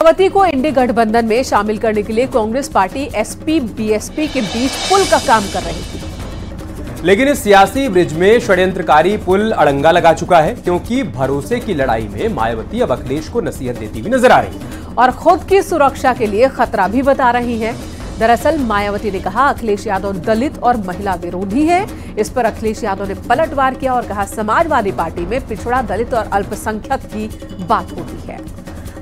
मायावती को इंडी गठबंधन में शामिल करने के लिए कांग्रेस पार्टी एसपी बीएसपी के बीच पुल का काम कर रही थी, लेकिन इस सियासी ब्रिज में षड्यंत्रकारी पुल अड़ंगा लगा चुका है, क्योंकि भरोसे की लड़ाई में मायावती अब अखिलेश को नसीहत देती हुई नजर आ रही है और खुद की सुरक्षा के लिए खतरा भी बता रही है। दरअसल मायावती ने कहा अखिलेश यादव दलित और महिला विरोधी है। इस पर अखिलेश यादव ने पलटवार किया और कहा समाजवादी पार्टी में पिछड़ा, दलित और अल्पसंख्यक की बात होती है।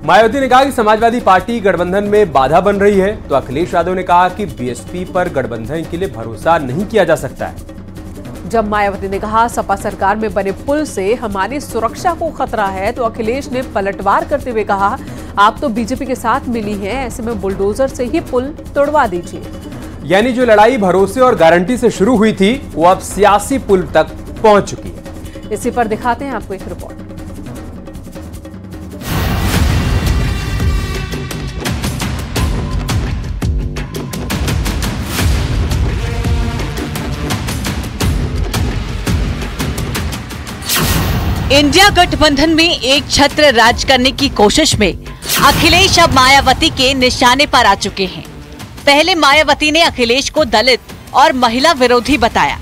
मायावती ने कहा कि समाजवादी पार्टी गठबंधन में बाधा बन रही है, तो अखिलेश यादव ने कहा कि बीएसपी पर गठबंधन के लिए भरोसा नहीं किया जा सकता है। जब मायावती ने कहा सपा सरकार में बने पुल से हमारी सुरक्षा को खतरा है, तो अखिलेश ने पलटवार करते हुए कहा आप तो बीजेपी के साथ मिली हैं, ऐसे में बुलडोजर से ही पुल तोड़वा दीजिए। यानी जो लड़ाई भरोसे और गारंटी से शुरू हुई थी, वो अब सियासी पुल तक पहुंच चुकी है। इसी पर दिखाते हैं आपको एक रिपोर्ट। इंडिया गठबंधन में एक छत्र राज करने की कोशिश में अखिलेश अब मायावती के निशाने पर आ चुके हैं। पहले मायावती ने अखिलेश को दलित और महिला विरोधी बताया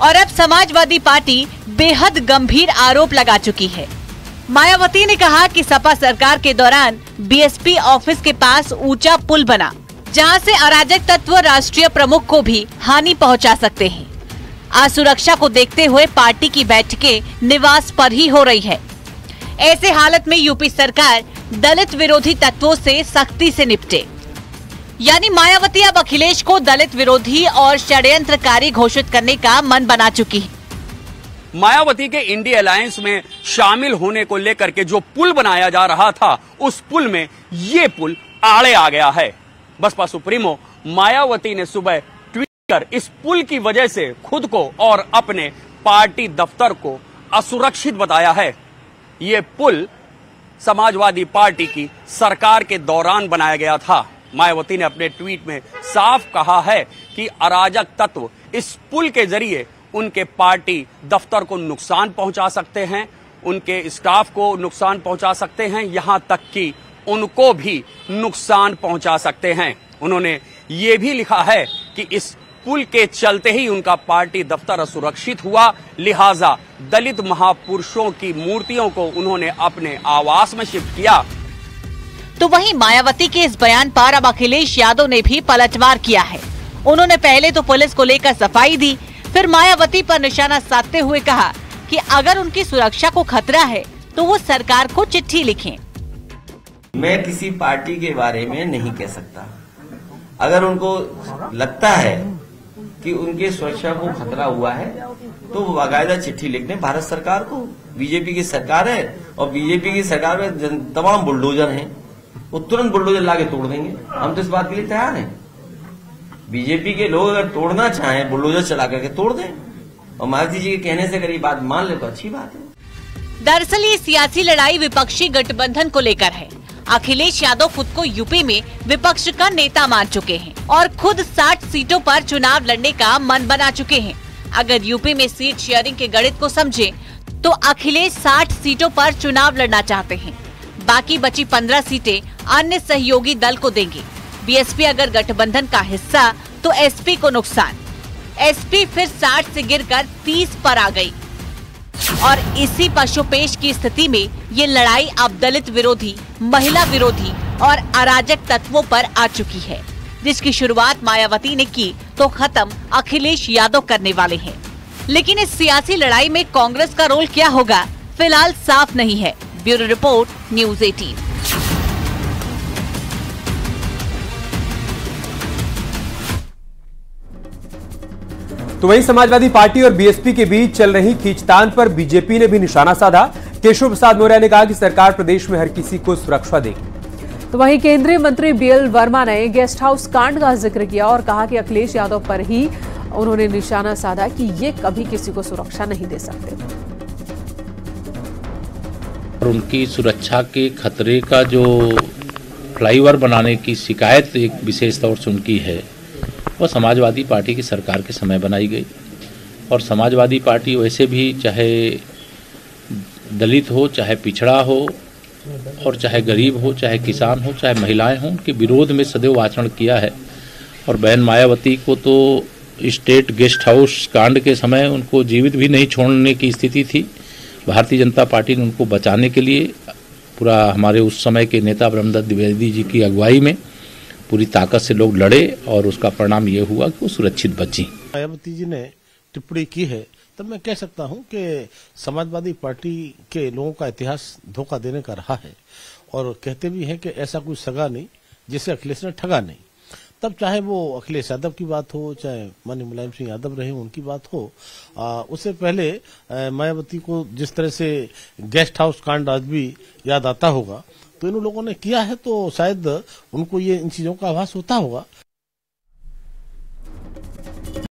और अब समाजवादी पार्टी बेहद गंभीर आरोप लगा चुकी है। मायावती ने कहा कि सपा सरकार के दौरान बीएसपी ऑफिस के पास ऊंचा पुल बना, जहां से अराजक तत्व राष्ट्रीय प्रमुख को भी हानि पहुंचा सकते हैं। असुरक्षा को देखते हुए पार्टी की बैठकें निवास पर ही हो रही है। ऐसे हालत में यूपी सरकार दलित विरोधी तत्वों से सख्ती से निपटे। यानी मायावती अब अखिलेश को दलित विरोधी और षड्यंत्रकारी घोषित करने का मन बना चुकी है। मायावती के इंडी अलायंस में शामिल होने को लेकर के जो पुल बनाया जा रहा था, उस पुल में ये पुल आड़े आ गया है। बसपा सुप्रीमो मायावती ने सुबह इस पुल की वजह से खुद को और अपने पार्टी दफ्तर को असुरक्षित बताया है। ये पुल समाजवादी पार्टी की सरकार के दौरान बनाया गया था। मायावती ने अपने ट्वीट में साफ कहा है कि अराजक तत्व इस पुल के जरिए उनके पार्टी दफ्तर को नुकसान पहुंचा सकते हैं, उनके स्टाफ को नुकसान पहुंचा सकते हैं, यहां तक कि उनको भी नुकसान पहुंचा सकते हैं। उन्होंने ये भी लिखा है कि इस पुल के चलते ही उनका पार्टी दफ्तर असुरक्षित हुआ, लिहाजा दलित महापुरुषों की मूर्तियों को उन्होंने अपने आवास में शिफ्ट किया। तो वहीं मायावती के इस बयान पर अब अखिलेश यादव ने भी पलटवार किया है। उन्होंने पहले तो पुलिस को लेकर सफाई दी, फिर मायावती पर निशाना साधते हुए कहा कि अगर उनकी सुरक्षा को खतरा है तो वो सरकार को चिट्ठी लिखें। मैं किसी पार्टी के बारे में नहीं कह सकता। अगर उनको लगता है कि उनके सुरक्षा को खतरा हुआ है तो वो बाकायदा चिट्ठी लिख दें भारत सरकार को। बीजेपी की सरकार है और बीजेपी की सरकार में तमाम बुलडोजर हैं, वो तुरंत बुलडोजर लाके तोड़ देंगे। हम तो इस बात के लिए तैयार हैं। बीजेपी के लोग अगर तोड़ना चाहें बुलडोजर चला करके तोड़ दें, और मायावती जी के कहने से अगर ये बात मान ले तो अच्छी बात है। दरअसल ये सियासी लड़ाई विपक्षी गठबंधन को लेकर है। अखिलेश यादव खुद को यूपी में विपक्ष का नेता मान चुके हैं और खुद 60 सीटों पर चुनाव लड़ने का मन बना चुके हैं। अगर यूपी में सीट शेयरिंग के गणित को समझे तो अखिलेश 60 सीटों पर चुनाव लड़ना चाहते हैं। बाकी बची 15 सीटें अन्य सहयोगी दल को देंगे। बीएसपी अगर गठबंधन का हिस्सा तो एसपी को नुकसान। एसपी फिर 60 से गिरकर 30 पर आ गई और इसी पशुपेश की स्थिति में ये लड़ाई अब दलित विरोधी, महिला विरोधी और अराजक तत्वों पर आ चुकी है, जिसकी शुरुआत मायावती ने की तो खत्म अखिलेश यादव करने वाले हैं। लेकिन इस सियासी लड़ाई में कांग्रेस का रोल क्या होगा, फिलहाल साफ नहीं है। Bureau report, news 18। तो वहीं समाजवादी पार्टी और बीएसपी के बीच चल रही खींचतान पर बीजेपी ने भी निशाना साधा। केशव प्रसाद मौर्य ने कहा कि सरकार प्रदेश में हर किसी को सुरक्षा देगी। तो वहीं केंद्रीय मंत्री बीएल वर्मा ने गेस्ट हाउस कांड का जिक्र किया और कहा कि अखिलेश यादव पर ही उन्होंने निशाना साधा कि ये कभी किसी को सुरक्षा नहीं दे सकते। और उनकी सुरक्षा के खतरे का जो फ्लाईओवर बनाने की शिकायत एक विशेष तौर से उनकी है, वह समाजवादी पार्टी की सरकार के समय बनाई गई। और समाजवादी पार्टी वैसे भी चाहे दलित हो चाहे पिछड़ा हो, और चाहे गरीब हो, चाहे किसान हो, चाहे महिलाएं हों, उनके विरोध में सदैव आचरण किया है। और बहन मायावती को तो स्टेट गेस्ट हाउस कांड के समय उनको जीवित भी नहीं छोड़ने की स्थिति थी। भारतीय जनता पार्टी ने उनको बचाने के लिए पूरा हमारे उस समय के नेता ब्रह्मदत्त द्विवेदी जी की अगुवाई में पूरी ताकत से लोग लड़े और उसका परिणाम ये हुआ कि वो सुरक्षित बची। मायावती जी ने टिप्पणी की है तब मैं कह सकता हूं कि समाजवादी पार्टी के लोगों का इतिहास धोखा देने का रहा है और कहते भी हैं कि ऐसा कोई सगा नहीं जिसे अखिलेश ने ठगा नहीं। तब चाहे वो अखिलेश यादव की बात हो, चाहे माननीय मुलायम सिंह यादव रहे उनकी बात हो, उससे पहले मायावती को जिस तरह से गेस्ट हाउस कांड आज भी याद आता होगा तो इन लोगों ने किया है, तो शायद उनको ये इन चीजों का आभास होता होगा।